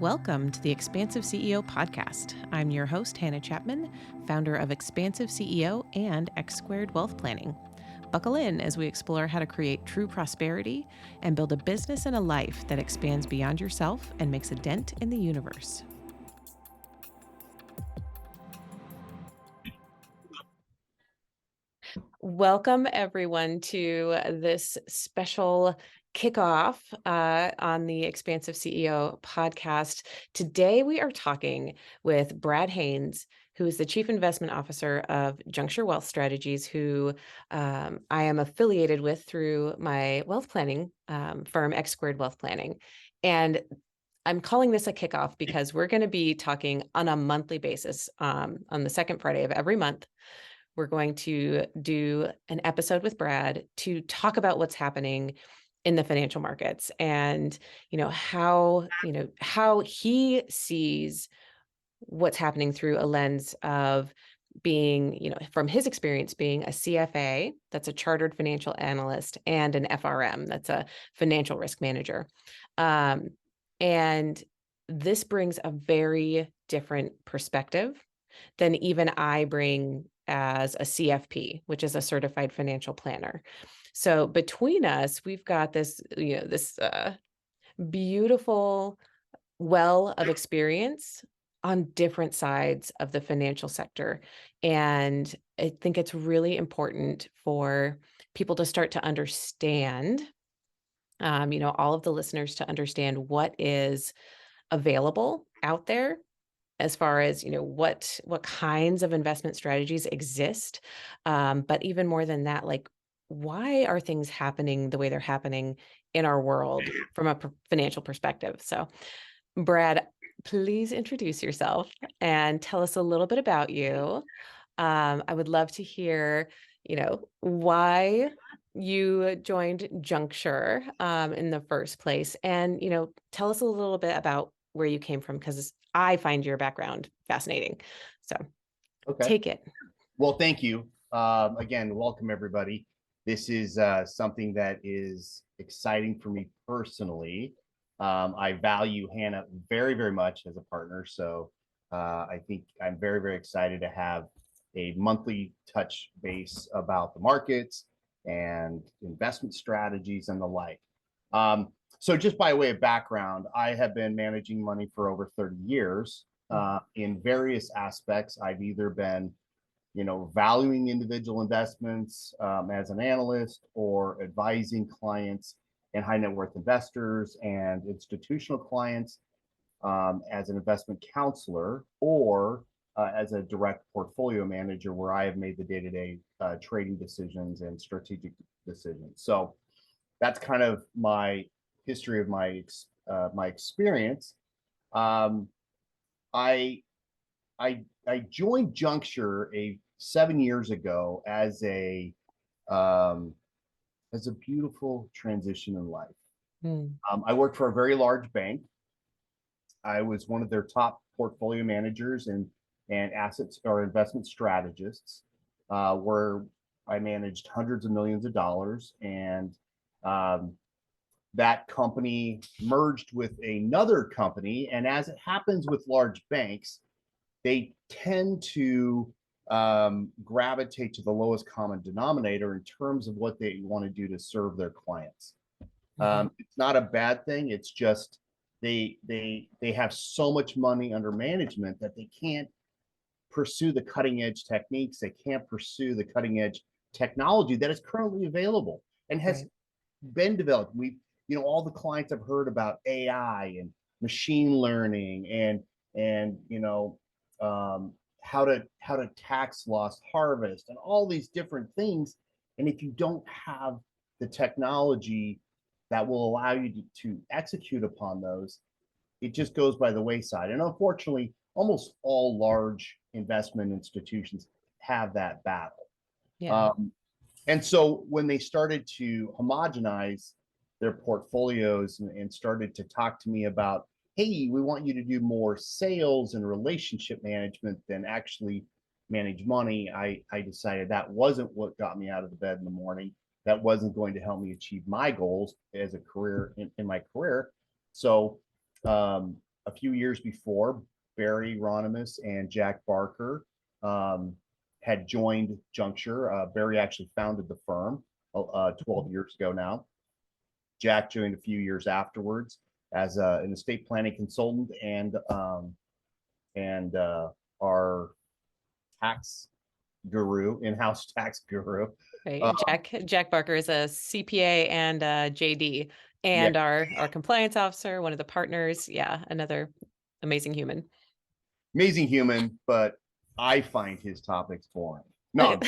Welcome to the Expansive CEO podcast. I'm your host, Hannah Chapman, founder of Expansive CEO and X Squared Wealth Planning. Buckle in as we explore how to create true prosperity and build a business and a life that expands beyond yourself and makes a dent in the universe. Welcome, everyone, to this special kickoff on the Expansive CEO podcast. Today, we are talking with Brad Haines, who is the Chief Investment Officer of Juncture Wealth Strategies, who I am affiliated with through my wealth planning firm, X Squared Wealth Planning. And I'm calling this a kickoff because we're going to be talking on a monthly basis on the second Friday of every month. We're going to do an episode with Brad to talk about what's happening in the financial markets and, how he sees what's happening through a lens of being, from his experience being a CFA, that's a chartered financial analyst, and an FRM, that's a financial risk manager. And this brings a very different perspective than even I bring as a CFP, which is a certified financial planner. So between us, we've got this, this beautiful well of experience on different sides of the financial sector. And I think it's really important for people to start to understand, all of the listeners to understand what is available out there as far as, what kinds of investment strategies exist. But even more than that, why are things happening the way they're happening in our world from a financial perspective? So, Brad, please introduce yourself and tell us a little bit about you. I would love to hear, why you joined Juncture in the first place. And, tell us a little bit about where you came from, because I find your background fascinating. So Take it. Well, thank you. Again, welcome everybody. This is something that is exciting for me personally. I value Hannah very, very much as a partner. So I think I'm very, very excited to have a monthly touch base about the markets and investment strategies and the like. So just by way of background, I have been managing money for over 30 years in various aspects. I've either been, valuing individual investments as an analyst, or advising clients and high net worth investors and institutional clients as an investment counselor, or as a direct portfolio manager, where I have made the day-to-day trading decisions and strategic decisions. So that's kind of my history of my experience. I joined Juncture 7 years ago as a beautiful transition in life. I worked for a very large bank. I was one of their top portfolio managers and assets or investment strategists, where I managed hundreds of millions of dollars. And that company merged with another company. And as it happens with large banks, they tend to gravitate to the lowest common denominator in terms of what they want to do to serve their clients. It's not a bad thing. It's just they have so much money under management that they can't pursue the cutting edge techniques. They can't pursue the cutting edge technology that is currently available and has been developed. All the clients have heard about AI and machine learning and how to tax loss harvest and all these different things. And if you don't have the technology that will allow you to execute upon those, it just goes by the wayside. And unfortunately, almost all large investment institutions have that battle. Yeah. And so when they started to homogenize their portfolios and started to talk to me about, hey, we want you to do more sales and relationship management than actually manage money, I decided that wasn't what got me out of the bed in the morning. That wasn't going to help me achieve my goals as a career in my career. So a few years before, Barry Ronimus and Jack Barker had joined Juncture. Barry actually founded the firm 12 years ago now. Jack joined a few years afterwards as an estate planning consultant and our tax guru, in-house tax guru. Right. Jack Barker is a CPA and a JD Yeah, and our compliance officer, one of the partners. Yeah, another amazing human. amazing human, but I find his topics boring. No,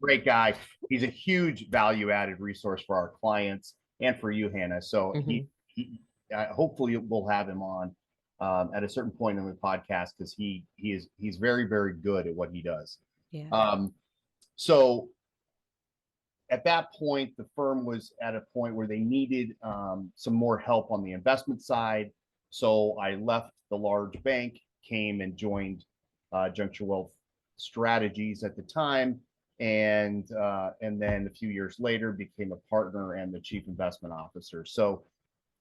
great guy. He's a huge value-added resource for our clients and for you, Hannah. So he hopefully we'll have him on at a certain point in the podcast because he's very, very good at what he does. Yeah. So at that point, the firm was at a point where they needed some more help on the investment side. So I left the large bank, came and joined Juncture Wealth Strategies at the time, and then a few years later became a partner and the chief investment officer. So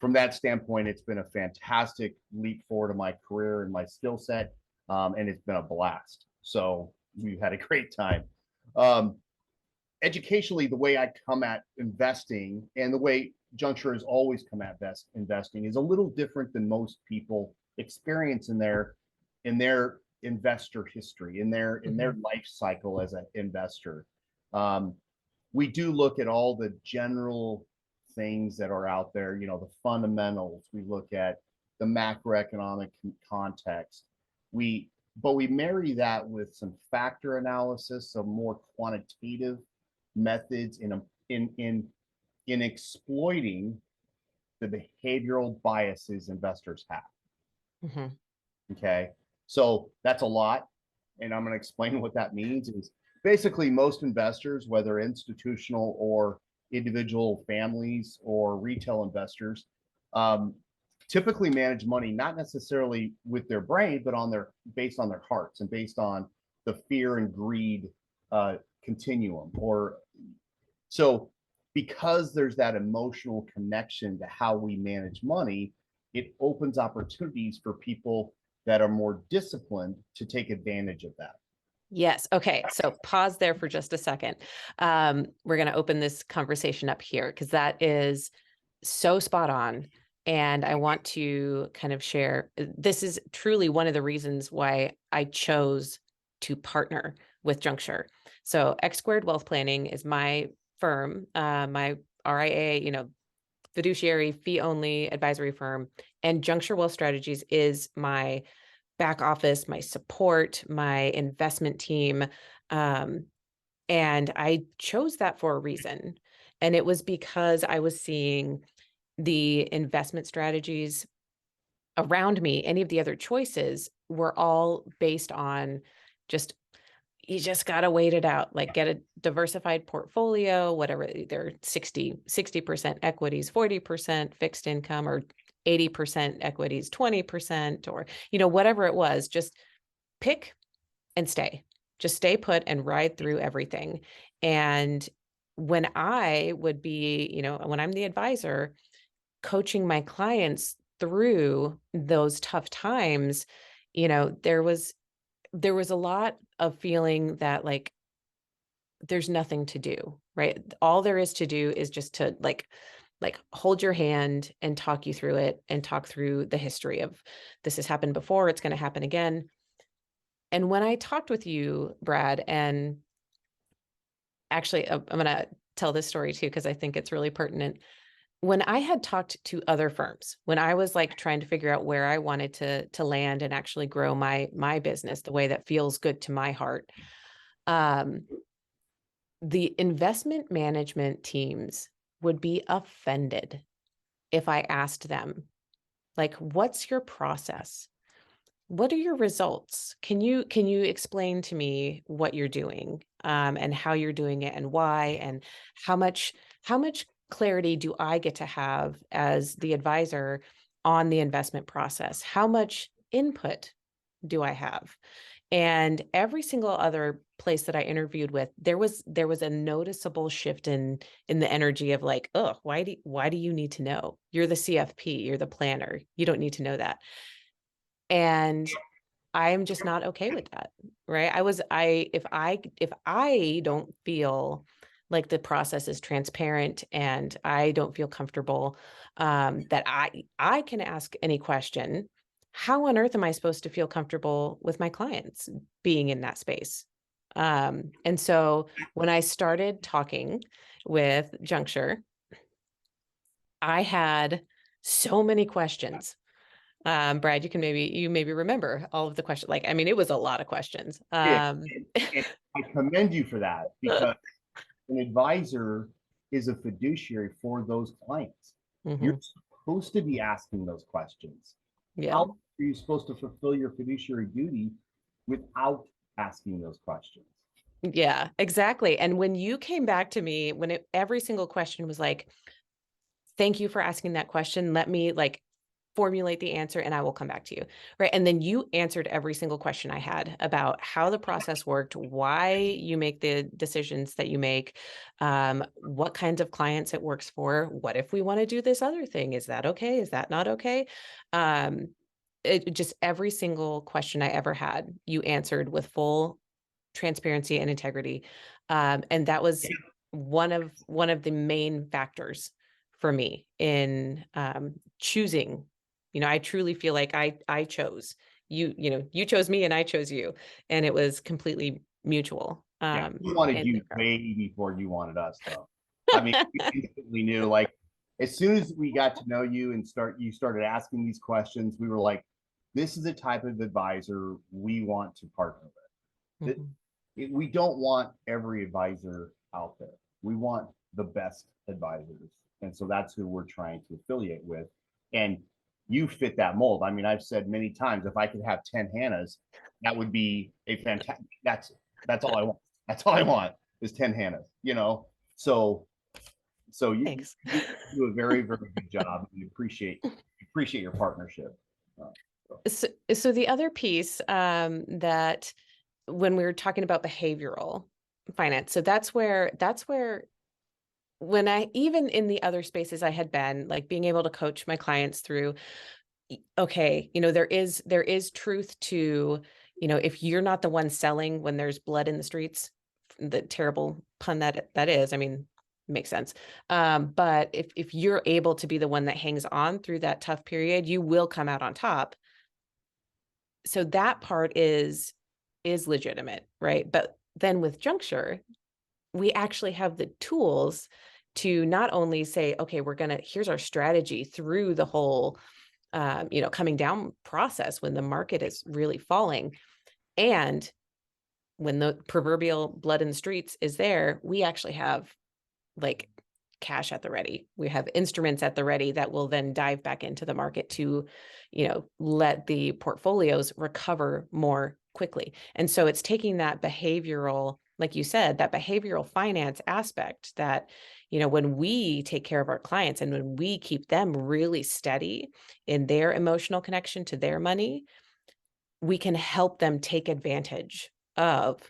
from that standpoint, it's been a fantastic leap forward in my career and my skill set, and it's been a blast. So we've had a great time. Educationally, the way I come at investing and the way Juncture has always come at investing is a little different than most people experience in their investor history, in their life cycle as an investor. We do look at all the general things that are out there, the fundamentals. We look at the macroeconomic context. But we marry that with some factor analysis, some more quantitative methods in exploiting the behavioral biases investors have. Okay, so that's a lot, and I'm going to explain what that means. Is basically most investors, whether institutional or individual families or retail investors, typically manage money not necessarily with their brain, but based on their hearts and based on the fear and greed continuum. Or so because there's that emotional connection to how we manage money, it opens opportunities for people that are more disciplined to take advantage of that. Yes. Okay. So pause there for just a second. We're going to open this conversation up here because that is so spot on. And I want to kind of share, this is truly one of the reasons why I chose to partner with Juncture. So X Squared Wealth Planning is my firm, my RIA, fiduciary fee only advisory firm, and Juncture Wealth Strategies is my back office, my support, my investment team. And I chose that for a reason. And it was because I was seeing the investment strategies around me, any of the other choices were all based on you just got to wait it out, like get a diversified portfolio, whatever, they're 60% equities, 40% fixed income, or 80% equities, 20%, or, whatever it was, just pick and just stay put and ride through everything. And when I would be, when I'm the advisor coaching my clients through those tough times, there was a lot of feeling that like there's nothing to do, right? All there is to do is just to like hold your hand and talk you through it and talk through the history of this has happened before, it's going to happen again. And when I talked with you, Brad, and actually I'm going to tell this story too, because I think it's really pertinent. When I had talked to other firms, when I was like trying to figure out where I wanted to land and actually grow my business the way that feels good to my heart, the investment management teams would be offended if I asked them, like, what's your process? What are your results? Can you explain to me what you're doing, and how you're doing it and why, and how much clarity do I get to have as the advisor on the investment process? How much input do I have? And every single other place that I interviewed with, there was a noticeable shift in the energy of like, oh, why do you need to know? You're the CFP, you're the planner. You don't need to know that. And I'm just not okay with that, right? If I don't feel like the process is transparent and I don't feel comfortable that I can ask any question, how on earth am I supposed to feel comfortable with my clients being in that space? And so when I started talking with Juncture, I had so many questions. Brad, you maybe remember all of the questions. Like, I mean, it was a lot of questions. Yeah, and I commend you for that, because an advisor is a fiduciary for those clients. You're Mhm. supposed to be asking those questions. Yeah. How are you supposed to fulfill your fiduciary duty without asking those questions? Yeah, exactly. And when you came back to me, every single question was like, thank you for asking that question. Let me like formulate the answer and I will come back to you. Right. And then you answered every single question I had about how the process worked, why you make the decisions that you make, what kinds of clients it works for. What if we want to do this other thing? Is that okay? Is that not okay? Um, it just every single question I ever had, you answered with full transparency and integrity. And that was one of the main factors for me in choosing. I truly feel like I chose you. You chose me, and I chose you, and it was completely mutual. Yeah, we wanted In you the crowd. way before you wanted us, though. I mean, we instantly knew, like, as soon as we got to know you and you started asking these questions, we were like, this is the type of advisor we want to partner with. Mhm. We don't want every advisor out there. We want the best advisors. And so that's who we're trying to affiliate with. And you fit that mold. I mean, I've said many times, if I could have 10 Hannahs, that would be a fantastic, that's all I want. That's all I want is 10 Hannahs, you know? So, so Thanks. you do a very, very good job. We appreciate your partnership. Uh, so. So the other piece that when we were talking about behavioral finance, so that's where when I even in the other spaces I had been, like being able to coach my clients through, okay, there is truth to, if you're not the one selling when there's blood in the streets, the terrible pun that is, I mean, makes sense. But if you're able to be the one that hangs on through that tough period, you will come out on top. So that part is legitimate, right? But then with Juncture, we actually have the tools to not only say, okay, here's our strategy through the whole, coming down process when the market is really falling. And when the proverbial blood in the streets is there, we actually have like cash at the ready. We have instruments at the ready that will then dive back into the market to, let the portfolios recover more quickly. And so it's taking that behavioral, like you said, that behavioral finance aspect that, when we take care of our clients and when we keep them really steady in their emotional connection to their money, we can help them take advantage of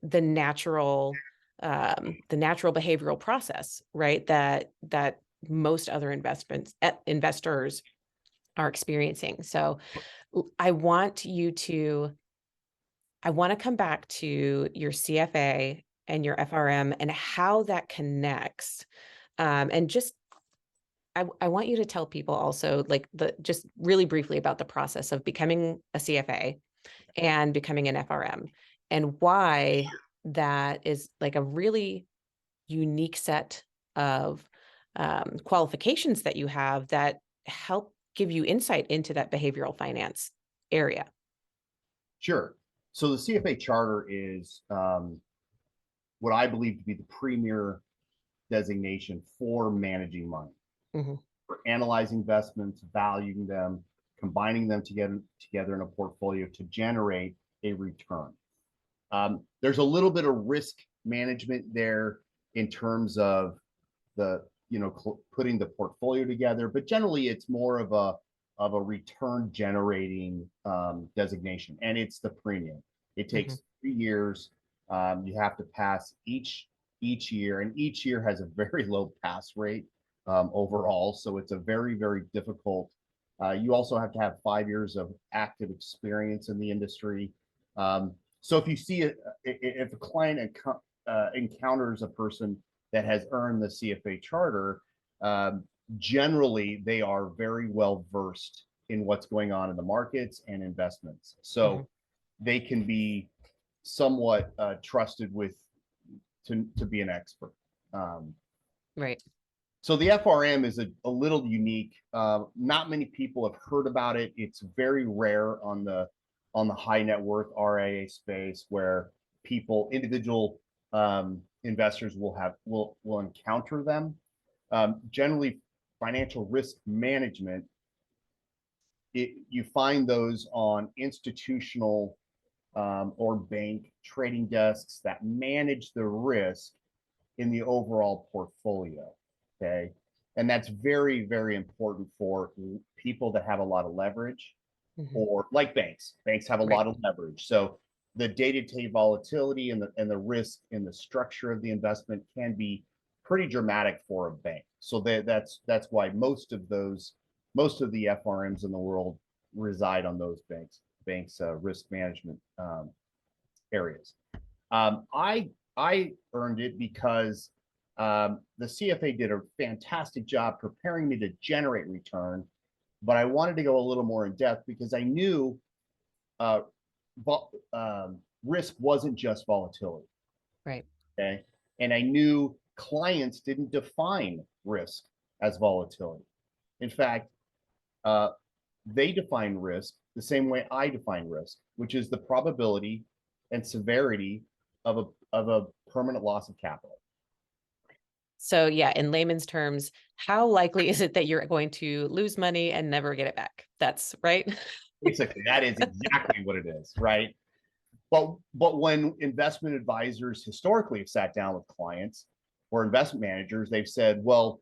the natural the natural behavioral process, right? That most other investors are experiencing. So I want you to I want to come back to your CFA and your FRM and how that connects. And just I want you to tell people also like just really briefly about the process of becoming a CFA and becoming an FRM and why that is like a really unique set of qualifications that you have that help give you insight into that behavioral finance area. Sure. So the CFA charter is what I believe to be the premier designation for managing money, Mhm. for analyzing investments, valuing them, combining them together in a portfolio to generate a return. There's a little bit of risk management there in terms of the putting the portfolio together, but generally it's more of a return generating designation, and it's the premium. It Hmm. takes 3 years. You have to pass each year, and each year has a very low pass rate overall. So it's a very, very difficult. You also have to have 5 years of active experience in the industry. So if you see if a client encounters a person that has earned the CFA charter, um, generally they are very well versed in what's going on in the markets and investments. Hmm. So they can be somewhat trusted with to be an expert. Um, Right. so the FRM is a little unique. Not many people have heard about it. It's very rare on the high net worth RIA space where individual investors will encounter them. Generally, financial risk management, you find those on institutional or bank trading desks that manage the risk in the overall portfolio. Okay. And that's very, very important for people that have a lot of leverage, Hmm. or like banks. Banks have a Right. lot of leverage. So the day-to-day volatility and the risk in the structure of the investment can be pretty dramatic for a bank. So that's why most of the FRMs in the world reside on those banks risk management areas. I earned it because the CFA did a fantastic job preparing me to generate return, but I wanted to go a little more in depth because I knew uh, risk wasn't just volatility. Right. Okay, and I knew clients didn't define risk as volatility. In fact, uh, they define risk the same way I define risk, which is the probability and severity of a permanent loss of capital. So yeah, in layman's terms, how likely is it that you're going to lose money and never get it back? That's right. Basically, that is exactly what it is, right? But when investment advisors historically have sat down with clients or investment managers, they've said, well,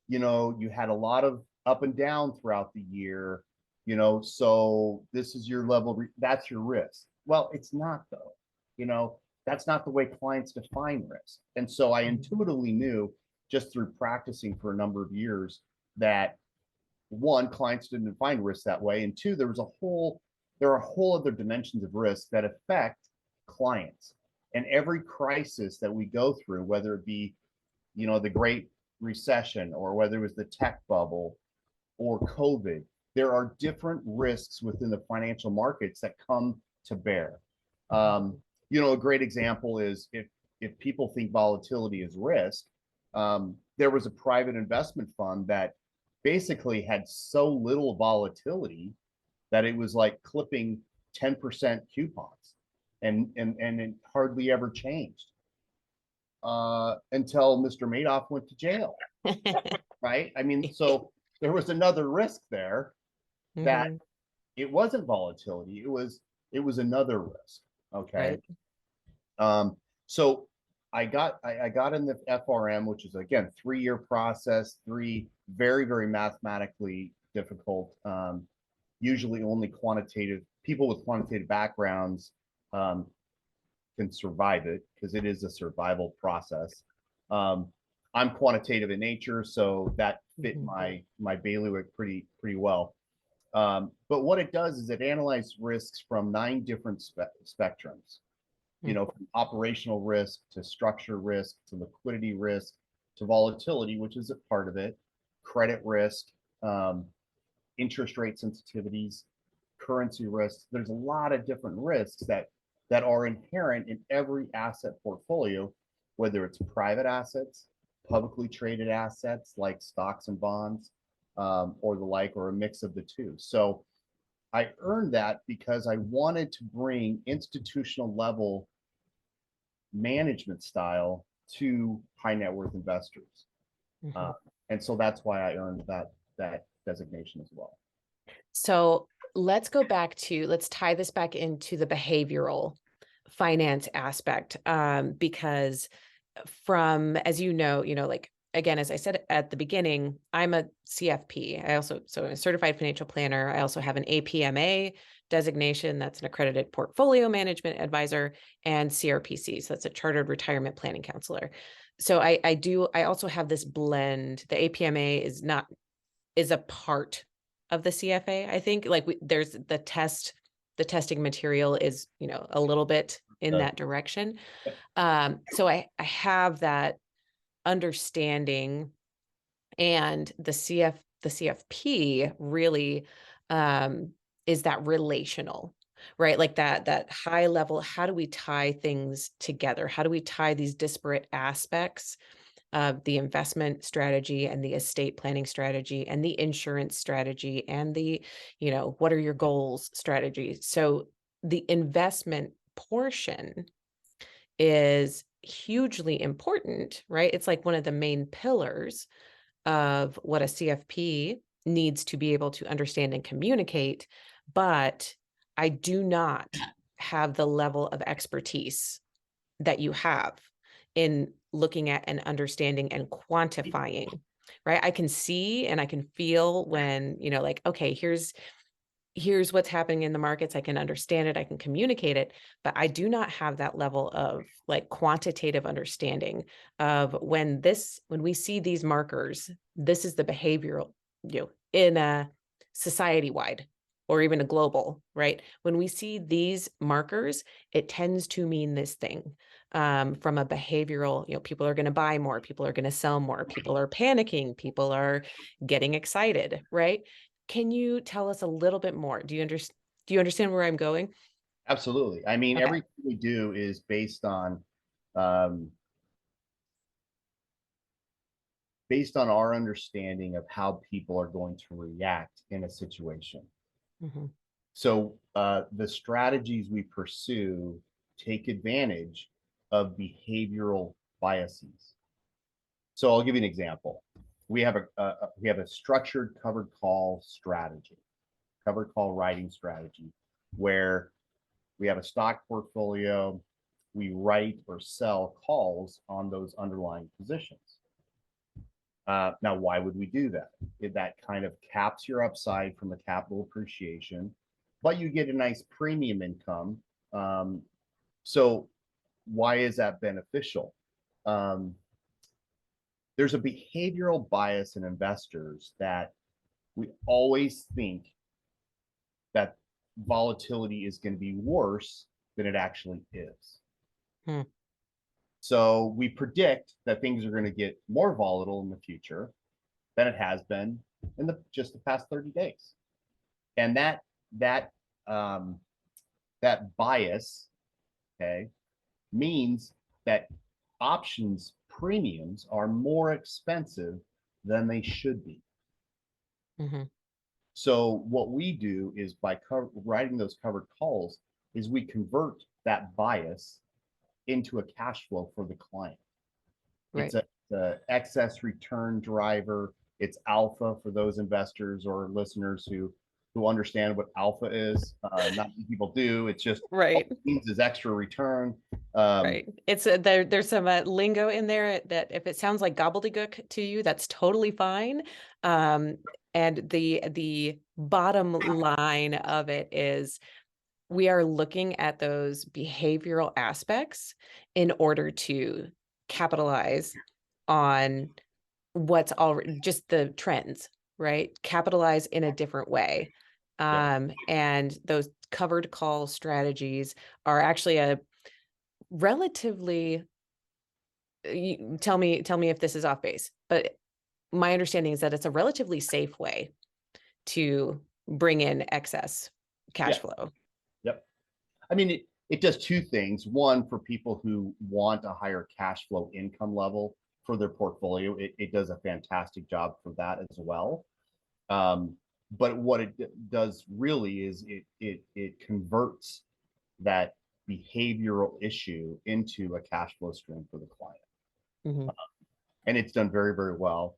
you had a lot of up and down throughout the year, so this is your level, that's your risk. Well, it's not though. You know, that's not the way clients define risk. And so I Mhm. intuitively knew just through practicing for a number of years that one, clients didn't define risk that way, and two, there are a whole other dimensions of risk that affect clients. And every crisis that we go through, whether it be the Great Recession or whether it was the tech bubble or COVID, there are different risks within the financial markets that come to bear. Mhm. Um, a great example is if people think volatility is risk, there was a private investment fund that basically had so little volatility that it was like clipping 10% coupons, and it hardly ever changed until Mr. Madoff went to jail, right? I mean, so there was another risk there that Mhm. it wasn't volatility. It was another risk. Okay. Right. Um, so I got in the FRM, which is again 3 year process, three very, very mathematically difficult. Usually only quantitative people with quantitative backgrounds um, can survive it because it is a survival process. Um, I'm quantitative in nature, so that fit Mhm. my bailiwick pretty well. But what it does is it analyzes risks from 9 different spectrums. Mm. From operational risk to structure risk to liquidity risk to volatility, which is a part of it, credit risk, um, interest rate sensitivities, currency risks. There's a lot of different risks that are inherent in every asset portfolio, whether it's private assets, publicly traded assets like stocks and bonds, or the like, or a mix of the two. So I earned that because I wanted to bring institutional level management style to high net worth investors. Uh, Mhm. and so that's why I earned that designation as well. So let's tie this back into the behavioral finance aspect, because from, as like again, as I said at the beginning, I'm a CFP. So I'm a certified financial planner. I also have an APMA designation. That's an accredited portfolio management advisor, and CRPC. So that's a chartered retirement planning counselor. So I also have this blend. The APMA is a part of the CFA. I think like there's the testing material is, a little bit in Uh, that direction. So I have that understanding, and the CFP really is that relational, right? Like that high level, how do we tie things together? How do we tie these disparate aspects of the investment strategy and the estate planning strategy and the insurance strategy and the, what are your goals strategy? So the investment portion is hugely important, right? It's like one of the main pillars of what a CFP needs to be able to understand and communicate. But I do not have the level of expertise that you have in looking at and understanding and quantifying, right? I can see and I can feel when, like, okay, here's what's happening in the markets. I can understand it. I can communicate it, but I do not have that level of like quantitative understanding of when we see these markers, this is the behavioral, in a society wide or even a global, right? When we see these markers, it tends to mean this thing. From a behavioral, people are going to buy more, people are going to sell more, people are panicking, people are getting excited, right? Can you tell us a little bit more? Do you understand where I'm going? Absolutely. I mean, Okay. everything we do is um, based on our understanding of how people are going to react in a situation. Mhm. So the strategies we pursue take advantage of behavioral biases. So I'll give you an example. We have a structured covered call strategy, covered call writing strategy, where we have a stock portfolio. We write or sell calls on those underlying positions. Now, why would we do that? That kind of caps your upside from a capital appreciation, but you get a nice premium income. Um, so, why is that beneficial? Um, there's a behavioral bias in investors that we always think that volatility is going to be worse than it actually is. Hmm. So we predict that things are going to get more volatile in the future than it has been in just the past 30 days. And that um, that bias, okay, means that options premiums are more expensive than they should be. Mhm. So what we do is by writing those covered calls is we convert that bias into a cash flow for the client. It's Right. the excess return driver. It's alpha for those investors or listeners who understand what alpha is. Not many people do. It's just all Right. it means is extra return. Um, Right. It's there's some lingo in there that if it sounds like gobbledygook to you, that's totally fine. Um, and the bottom line of it is we are looking at those behavioral aspects in order to capitalize on what's already just the trends, right? Capitalize in a different way. yeah, And those covered call strategies are actually a relatively, tell me if this is off base, but my understanding is that it's a relatively safe way to bring in excess cash yeah, flow. yep. I mean, it does two things. One, for people who want a higher cash flow income level for their portfolio, it does a fantastic job for that as well. Um, but what it does really is it converts that behavioral issue into a cash flow stream for the client, Mhm. and it's done very very well.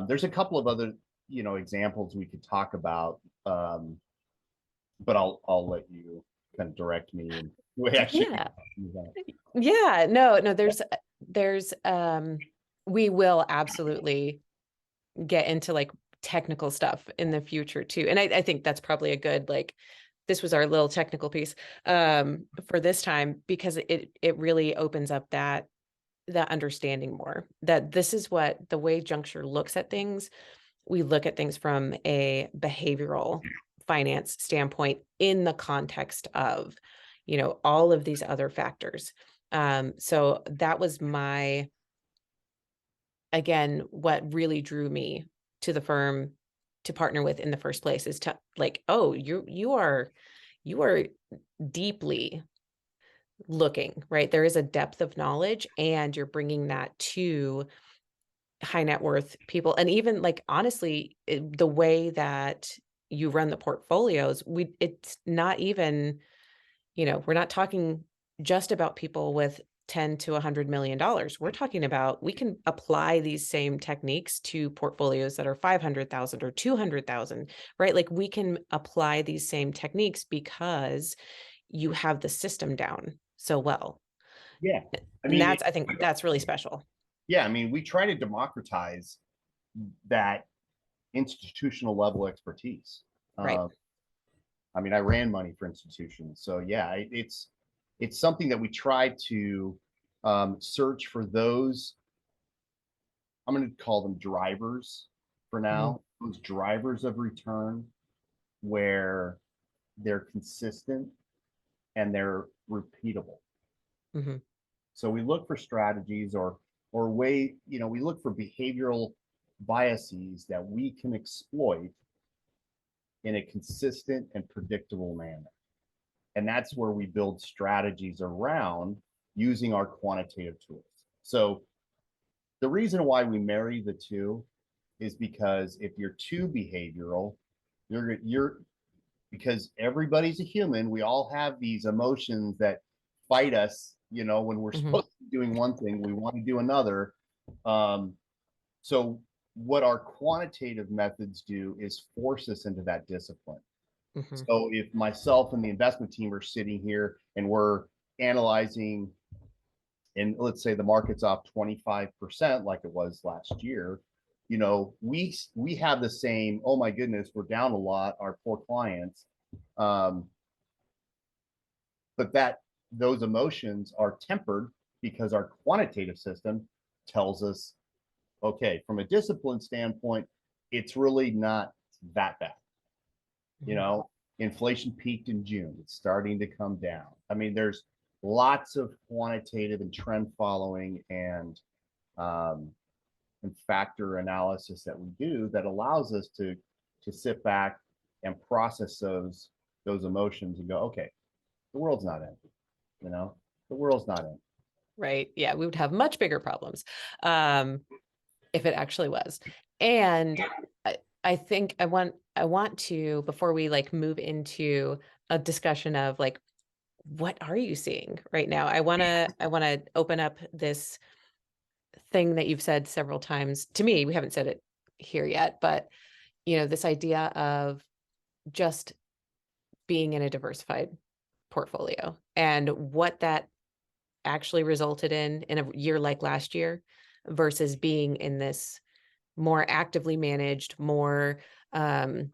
There's a couple of other examples we could talk about, but I'll let you kind of direct me and we actually Yeah. do that. Yeah. No, there's We will absolutely get into like technical stuff in the future too. And I think that's probably a good, like, this was our little technical piece for this time, because it really opens up that understanding more, that this is what the way Juncture looks at things. We look at things from a behavioral finance standpoint in the context of, all of these other factors. So that was again, what really drew me to the firm to partner with in the first place, is to like, oh, you are deeply looking, right? There is a depth of knowledge, and you're bringing that to high net worth people. And even like, honestly, the way that you run the portfolios, it's not even, we're not talking just about people with 10 to $100 million. We're talking about, we can apply these same techniques to portfolios that are 500,000 or 200,000, right? Like, we can apply these same techniques because you have the system down so well. Yeah. I And mean, I think that's really special. yeah, I mean, we try to democratize that institutional level expertise. Right. Um, I mean, I ran money for institutions, so yeah, it's something that we try to search for those. I'm going to call them drivers for Mhm. now. Those drivers of return where they're consistent and they're repeatable. Mhm. So we look for strategies or way, we look for behavioral biases that we can exploit in a consistent and predictable manner. And that's where we build strategies around using our quantitative tools. So the reason why we marry the two is because if you're too behavioral, you're because everybody's a human. We all have these emotions that fight us, when we're Mhm. supposed to be doing one thing, we want to do another. Um, so what our quantitative methods do is force us into that discipline. Mhm. So if myself and the investment team are sitting here and we're analyzing, and let's say the market's off 25% like it was last year, we have the same, oh my goodness, we're down a lot, our poor clients. Um, but those emotions are tempered because our quantitative system tells us, okay, from a discipline standpoint, it's really not that bad. you Mhm. know Inflation peaked in June, it's starting to come down. I mean, there's lots of quantitative and trend following um, and factor analysis that we do that allows us to sit back and process those emotions and go, okay, the world's not empty. you know the world's not empty. Right. Yeah, we would have much bigger problems um, if it actually was. And I think I want to, before we like move into a discussion of like, what are you seeing right now? I want to open up this thing that you've said several times to me. We haven't said it here yet, but this idea of just being in a diversified portfolio and what that actually resulted in a year like last year versus being in this more actively managed, um,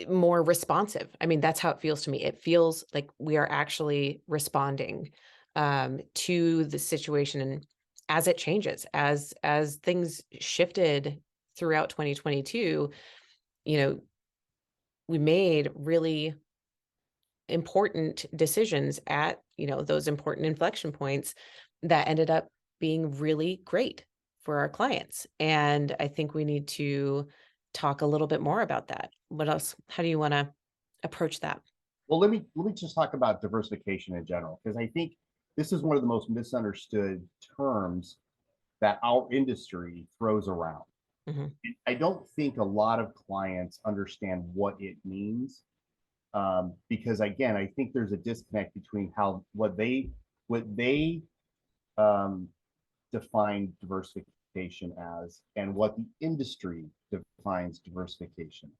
more responsive. I mean, that's how it feels to me. It feels like we are actually responding to the situation, and as it changes, as things shifted throughout 2022, you know, we made really important decisions at, those important inflection points that ended up being really great for our clients. And I think we need to talk a little bit more about that. What else? How do you want to approach that? Well, let me just talk about diversification in general, because I think this is one of the most misunderstood terms that our industry throws around. Hmm. I don't think a lot of clients understand what it means, because again, I think there's a disconnect between how what they um, define diversification as and what the industry defines diversification.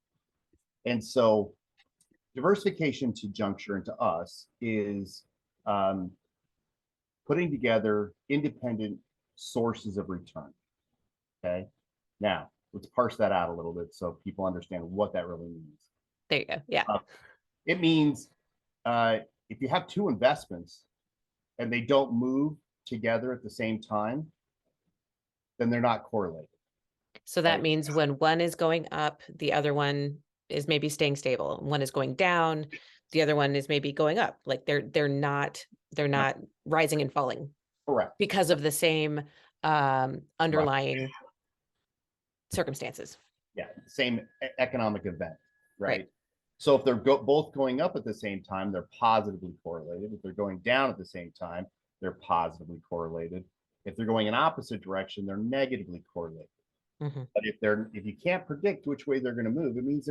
And so, diversification to Juncture and to us is um, putting together independent sources of return. Okay. Now, let's parse that out a little bit so people understand what that really means. There you go. Yeah. It means if you have two investments and they don't move together at the same time, then they're not correlated. So that Right? means when one is going up, the other one is maybe staying stable. One is going down, the other one is maybe going up. Like they're not No, rising and falling correct. because of the same Right. underlying circumstances. Yeah, same economic event, Right. right? So if they're both going up at the same time, they're positively correlated. If they're going down at the same time, they're positively correlated. If they're going in opposite direction, they're negatively correlated. Mm-hmm. But if you can't predict which way they're going to move, it means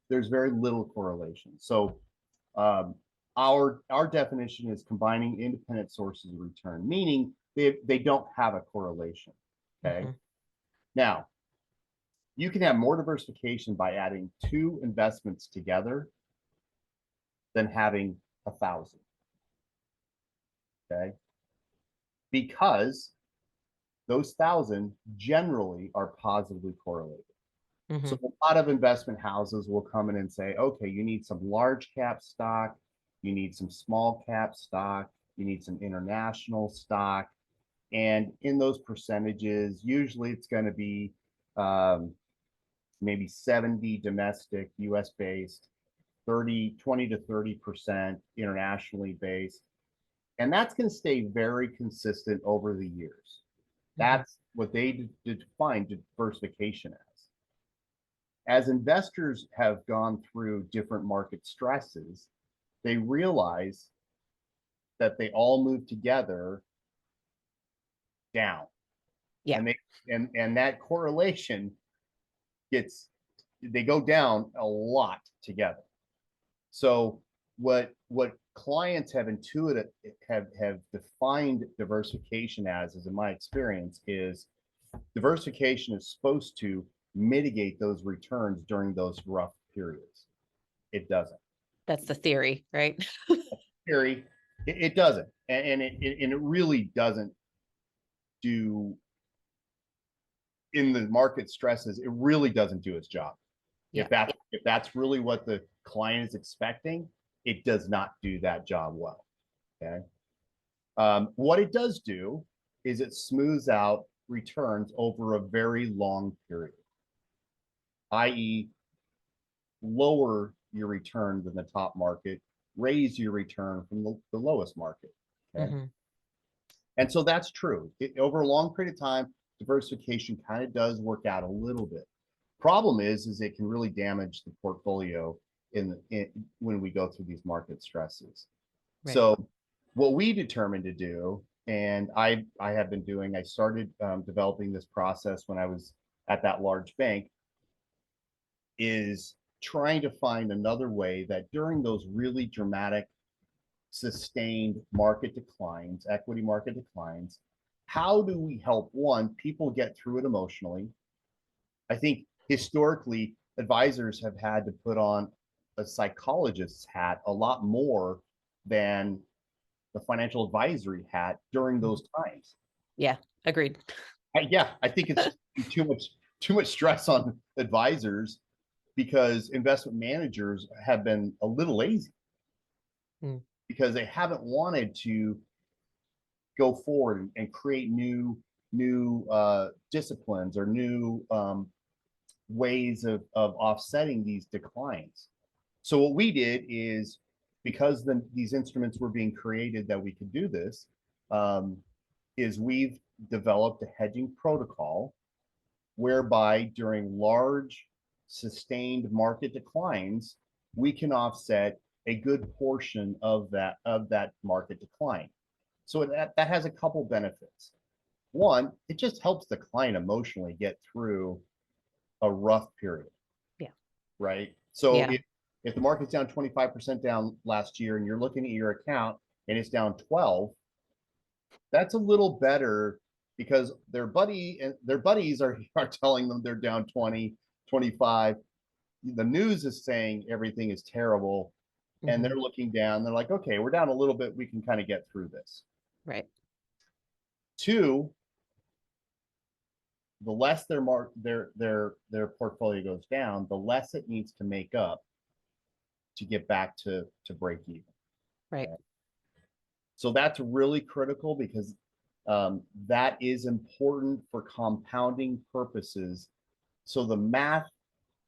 there's very little correlation. So our definition is combining independent sources of return, meaning they don't have a correlation. Okay. Mm-hmm. Now, you can have more diversification by adding two investments together than having 1,000. Okay. Because those 1,000 generally are positively correlated. Mm-hmm. So a lot of investment houses will come in and say, okay, you need some large cap stock, you need some small cap stock, you need some international stock. And in those percentages, usually it's going to be maybe 70 domestic, US based, 20 to 30% internationally based. And that's going to stay very consistent over the years. That's what they define diversification as. As investors have gone through different market stresses, they realize that they all move together down. Yeah. And that correlation they go down a lot together. So what clients have intuited have defined diversification as in my experience, is diversification is supposed to mitigate those returns during those rough periods. It doesn't. That's the theory, right? Theory, it doesn't, and it really doesn't do in the market stresses. It really doesn't do its job. Yeah. If that's really what the client is expecting, it does not do that job well. Okay. What it does do is it smooths out returns over a very long period, i.e., lower your return than the top market, raise your return from the lowest market. Okay. Mm-hmm. And so that's true. Over a long period of time, diversification kind of does work out a little bit. Problem is it can really damage the portfolio when we go through these market stresses. Right. So what we determined to do, and I have been doing, I started developing this process when I was at that large bank, is trying to find another way that during those really dramatic, sustained market declines, equity market declines, how do we help people get through it emotionally? I think historically, advisors have had to put on a psychologist's hat a lot more than the financial advisory hat during those times. Yeah. Agreed. I think it's too much stress on advisors because investment managers have been a little lazy because they haven't wanted to go forward and create new disciplines or new ways of offsetting these declines. So what we did is, because these instruments were being created that we could do this, is we've developed a hedging protocol whereby during large sustained market declines, we can offset a good portion of that market decline. So that has a couple benefits. One, it just helps the client emotionally get through a rough period. Yeah. Right. So Yeah. if the market's down 25% down last year and you're looking at your account and it's down 12, that's a little better because their buddies are telling them they're down 20, 25. The news is saying everything is terrible and they're looking down. They're like, okay, we're down a little bit. We can kind of get through this. Right. Two, the less their portfolio goes down, the less it needs to make up to get back to break even. Right. Okay? So that's really critical because that is important for compounding purposes. So the math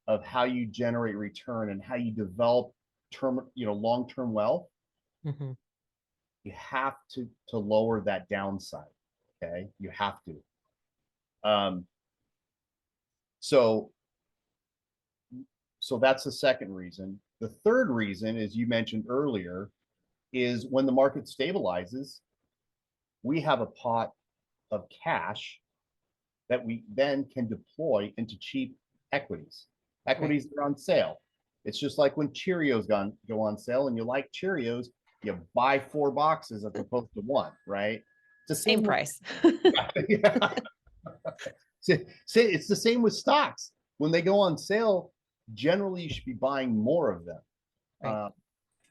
of how you generate return and how you develop long-term wealth, Mm-hmm. you have to lower that downside. Okay, you have to. Um, so so that's the second reason. The third reason, as you mentioned earlier, is when the market stabilizes, we have a pot of cash that we then can deploy into cheap equities. Right. Equities are on sale. It's just like when Cheerios go on sale and you like Cheerios, you buy 4 boxes as opposed to one, right? It's the Same same with, price. yeah. It's the same with stocks. When they go on sale, generally you should be buying more of them. Right.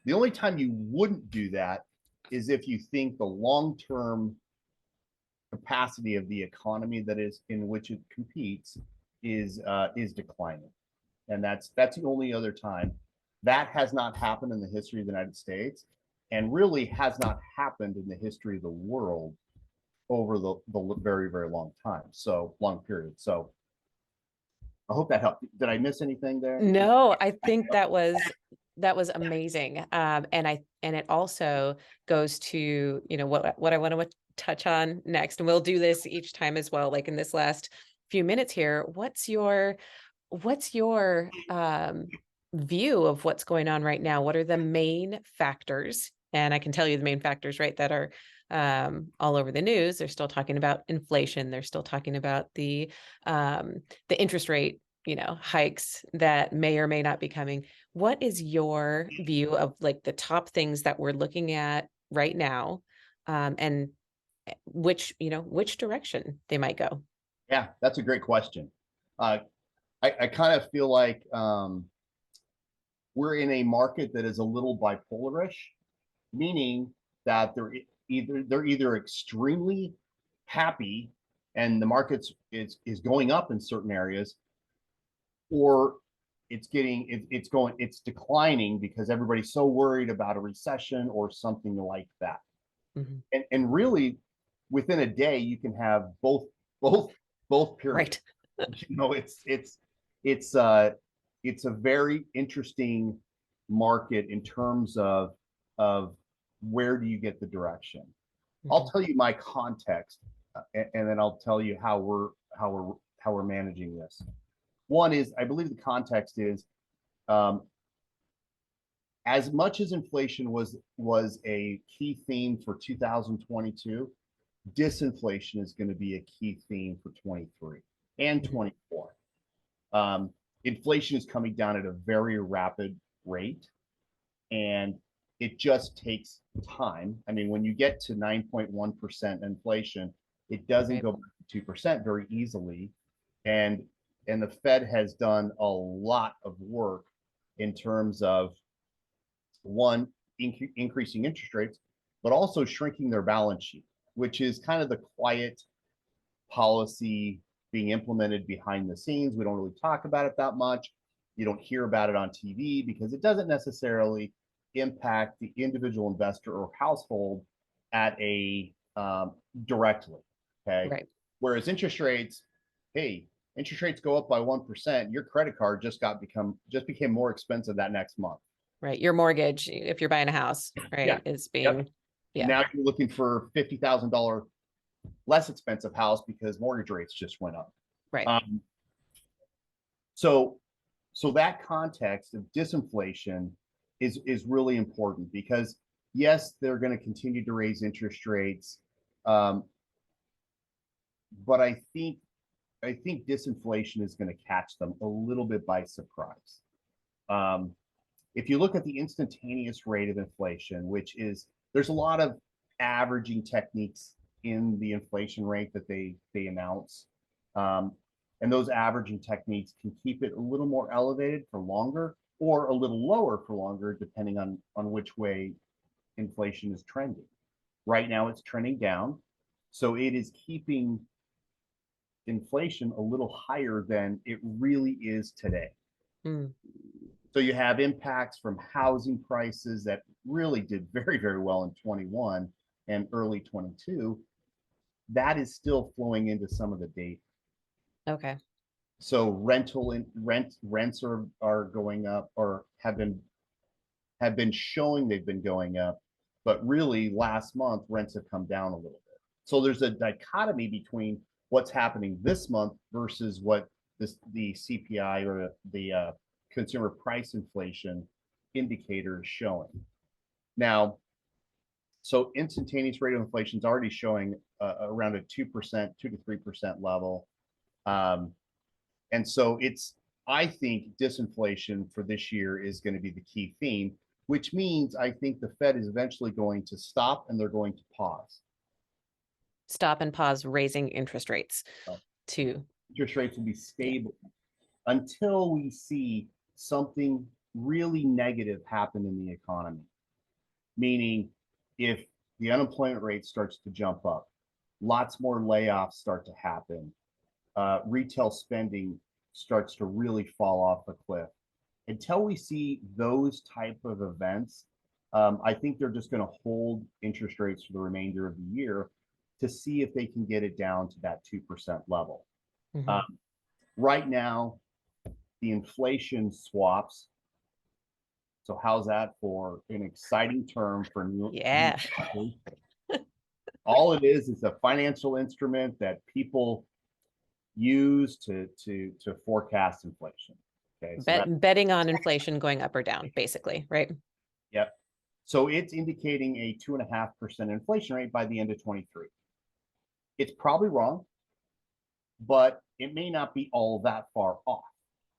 The only time you wouldn't do that is if you think the long-term capacity of the economy that is in which it competes is declining, and that's the only other time. That has not happened in the history of the United States, and really has not happened in the history of the world over the very very long time, so long period. So I hope that helped. Did I miss anything there? No, I think that was amazing. And it also goes to, what I want to touch on next, and we'll do this each time as well, like in this last few minutes here. What's your view of what's going on right now? What are the main factors? And I can tell you the main factors, right, that are all over the news. They're still talking about inflation. They're still talking about the interest rate, hikes that may or may not be coming. What is your view of like the top things that we're looking at right now, and which direction they might go? Yeah, that's a great question. uh, I kind of feel like we're in a market that is a little bipolarish, meaning that they're either extremely happy and the markets is going up in certain areas, or it's declining because everybody's so worried about a recession or something like that. Mhm. And really, within a day, you can have both both periods. Right. It's a very interesting market in terms of where do you get the direction. I'll Mhm. tell you my context, and then I'll tell you how we're managing this. One is, I believe the context is, um, as much as inflation was a key theme for 2022, disinflation is going to be a key theme for 23 and Mhm. 24. Um, Inflation is coming down at a very rapid rate, and it just takes time. I mean, when you get to 9.1% inflation, it doesn't Right. go back to 2% very easily. And and the Fed has done a lot of work in terms of, one, increasing interest rates, but also shrinking their balance sheet, which is kind of the quiet policy being implemented behind the scenes. We don't really talk about it that much. You don't hear about it on TV because it doesn't necessarily impact the individual investor or household at a directly. Okay. Right. Whereas hey, interest rates go up by 1%, your credit card just became more expensive that next month. Right. Your mortgage, if you're buying a house, Yeah. right, is Yep. being, yeah, Now you're looking for $50,000 less expensive house because mortgage rates just went up. right. Um, so so that context of disinflation is really important because, yes, they're going to continue to raise interest rates, um, but I think disinflation is going to catch them a little bit by surprise. Um, if you look at the instantaneous rate of inflation, which is, there's a lot of averaging techniques in the inflation rate that they announce. Um, and those averaging techniques can keep it a little more elevated for longer or a little lower for longer, depending on which way inflation is trending. Right now, it's trending down. So it is keeping inflation a little higher than it really is today. Mm, So you have impacts from housing prices that really did very, very well in 21 and early 22. That is still flowing into some of the data. okay. So rents are going up, or have been showing they've been going up, but really last month rents have come down a little bit. So there's a dichotomy between what's happening this month versus what the CPI or the consumer price inflation indicator is showing. Now, so instantaneous rate of inflation is already showing around a 2%, 2 to 3% level. Um, and so I think disinflation for this year is going to be the key theme, which means I think the Fed is eventually going to stop and they're going to pause. Stop and pause raising interest rates So to, interest rates will be yeah. stable until we see something really negative happen in the economy. Meaning, if the unemployment rate starts to jump up, lots more layoffs start to happen, retail spending starts to really fall off a cliff. Until we see those type of events, I think they're just going to hold interest rates for the remainder of the year to see if they can get it down to that 2% level. Mhm. Right now, the inflation swaps. So how's that for an exciting term for new? Yeah. All it is a financial instrument that people use to forecast inflation. Okay, so that Betting on inflation going up or down, basically, right? yep. So it's indicating a 2.5% inflation rate by the end of 23. It's probably wrong, but it may not be all that far off.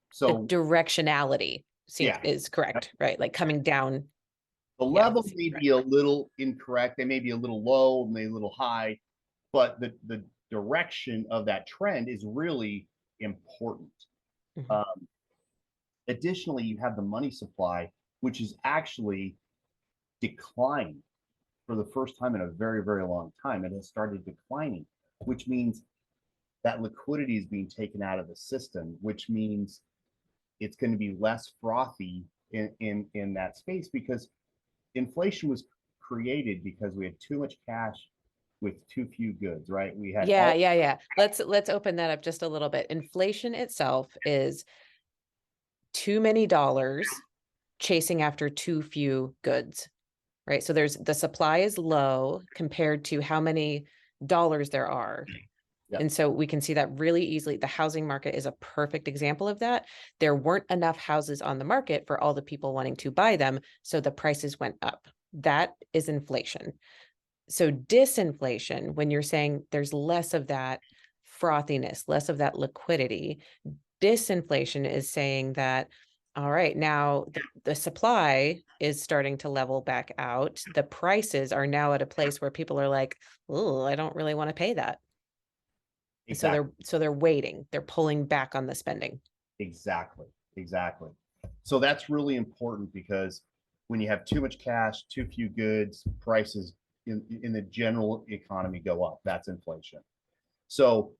The So directionality seems yeah, is correct, right? Like coming down. the Yeah. level may be a little incorrect. They may be a little low, maybe a little high, but the direction of that trend is really important. Mhm. Um, Additionally, you have the money supply, which is actually declining for the first time in a very, very long time. It has started declining, which means that liquidity is being taken out of the system, which means it's going to be less frothy in that space, because inflation was created because we had too much cash with too few goods, right? We had Yeah, all yeah, yeah. Let's open that up just a little bit. Inflation itself is too many dollars chasing after too few goods, right? So there's the supply is low compared to how many dollars there are. yeah, And so we can see that really easily. The housing market is a perfect example of that. There weren't enough houses on the market for all the people wanting to buy them, so the prices went up. That is inflation. So disinflation, when you're saying there's less of that frothiness, less of that liquidity, disinflation is saying that, all right, now the supply is starting to level back out. The prices are now at a place where people are like, oh, I don't really want to pay that. exactly. So they're waiting, they're pulling back on the spending. Exactly. Exactly. So that's really important, because when you have too much cash, too few goods, prices in the general economy go up. That's inflation. So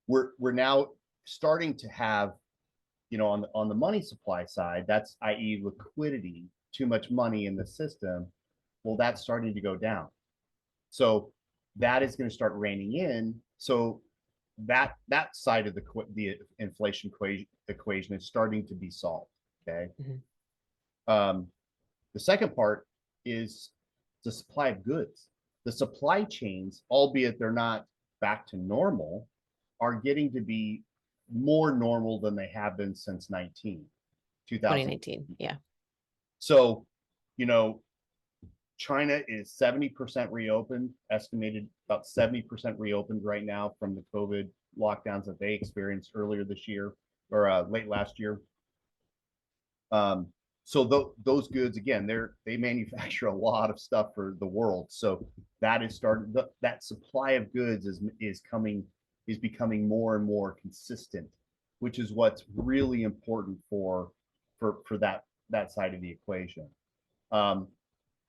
we're now starting to have, on the money supply side, that's i.e. liquidity, too much money in the system. Well, that's starting to go down. So that is going to start reining in. So that side of the inflation equation is starting to be solved. Okay. Mhm. Um, the second part is the supply of goods. The supply chains, albeit they're not back to normal, are getting to be more normal than they have been since 2000. 2019. Yeah. So, you know, China is 70% reopened, estimated about 70% reopened right now from the COVID lockdowns that they experienced earlier this year, or late last year. Um, so those goods, again, they manufacture a lot of stuff for the world. So that is started. That supply of goods is becoming more and more consistent, which is what's really important for that side of the equation. Um,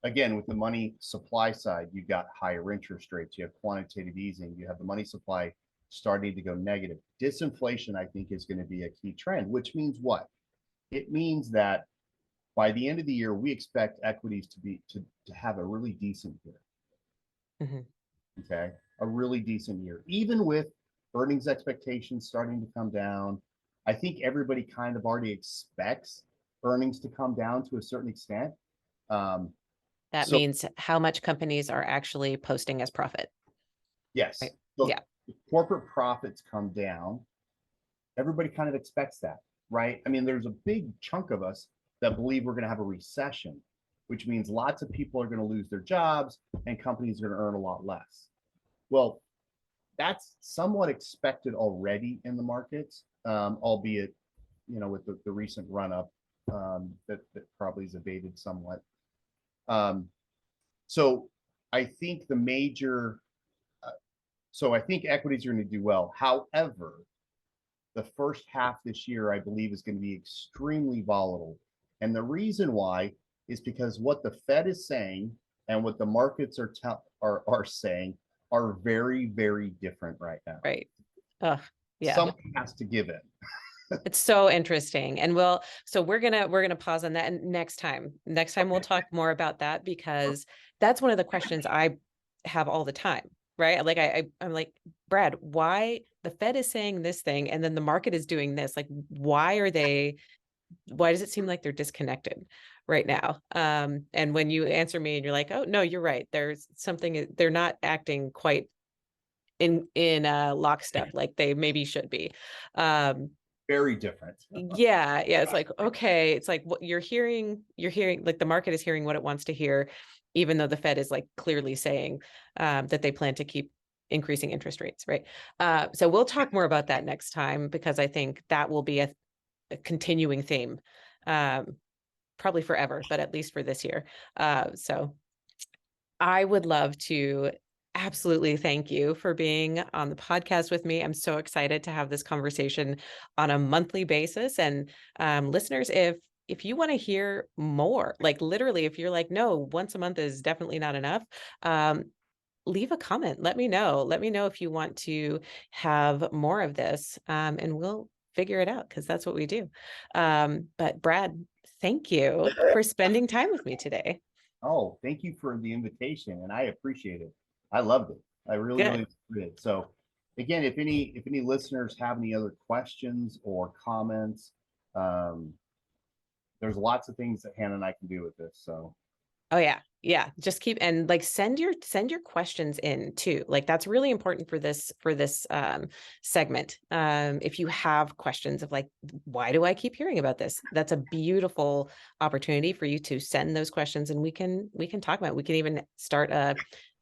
Again, with the money supply side, you've got higher interest rates, you have quantitative easing, you have the money supply starting to go negative. Disinflation, I think, is going to be a key trend, which means what? It means that by the end of the year, we expect equities to have a really decent year. Mhm. Okay, a really decent year, even with earnings expectations starting to come down. I think everybody kind of already expects earnings to come down to a certain extent. Um, That so means how much companies are actually posting as profit, yes, right? so Yeah, corporate profits come down. Everybody kind of expects that, right? I mean, there's a big chunk of us that believe we're going to have a recession, which means lots of people are going to lose their jobs and companies are going to earn a lot less. Well, that's somewhat expected already in the markets, albeit, with the recent run up, that probably is abated somewhat. Um, so I think the major, so I think equities are going to do well. However, the first half this year, I believe, is going to be extremely volatile. And the reason why is because what the Fed is saying and what the markets are saying are very, very different right now. right. Ugh, yeah. Someone has to give in. It's so interesting. And so we're gonna pause on that. And next time we'll talk more about that, because that's one of the questions I have all the time, right? Like I'm like, Brad, why the Fed is saying this thing and then the market is doing this? Like, why does it seem like they're disconnected right now? And when you answer me and you're like, oh no, you're right. There's something, they're not acting quite in lockstep like they maybe should be. Very different. Yeah, it's like, okay, it's like what you're hearing, like the market is hearing what it wants to hear, even though the Fed is like clearly saying that they plan to keep increasing interest rates, right? So we'll talk more about that next time, because I think that will be a continuing theme, um, probably forever, but at least for this year. So I would love to absolutely thank you for being on the podcast with me. I'm so excited to have this conversation on a monthly basis. And listeners, if you want to hear more, like literally, if you're like, no, once a month is definitely not enough, um, leave a comment. Let me know. Let me know if you want to have more of this, and we'll figure it out, because that's what we do. But Brad, thank you for spending time with me today. Oh, thank you for the invitation, and I appreciate it. I loved it. I really, Good. really enjoyed it. So, again, if any listeners have any other questions or comments, um, there's lots of things that Hannah and I can do with this. So, Oh yeah. Yeah. Just keep, and like send your questions in too. Like that's really important for this segment. If you have questions of like, why do I keep hearing about this? That's a beautiful opportunity for you to send those questions, and we can talk about it. We can even start a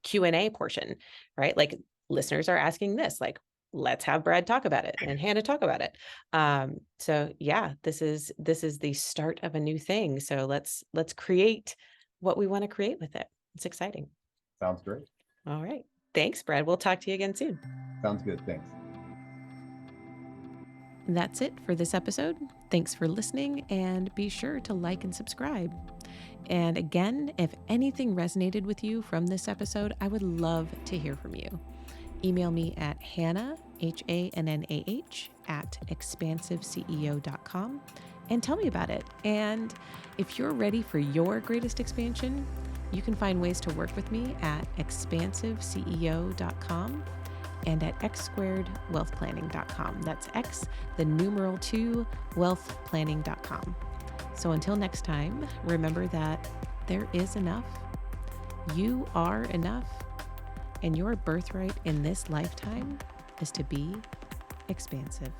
Q&A portion, right? Like listeners are asking this, like let's have Brad talk about it and Hannah talk about it. So yeah, this is the start of a new thing. So let's create what we want to create with it. It's exciting. sounds great. All right. Thanks, Brad. We'll talk to you again soon. Sounds good. Thanks. That's it for this episode. Thanks for listening, and be sure to like and subscribe. And again, if anything resonated with you from this episode, I would love to hear from you. Email me at Hannah, HANNAH, at expansiveceo.com and tell me about it. And if you're ready for your greatest expansion, you can find ways to work with me at expansiveceo.com and at x2wealthplanning.com. That's X, the numeral 2, wealthplanning.com. So until next time, remember that there is enough. You are enough. And your birthright in this lifetime is to be expansive.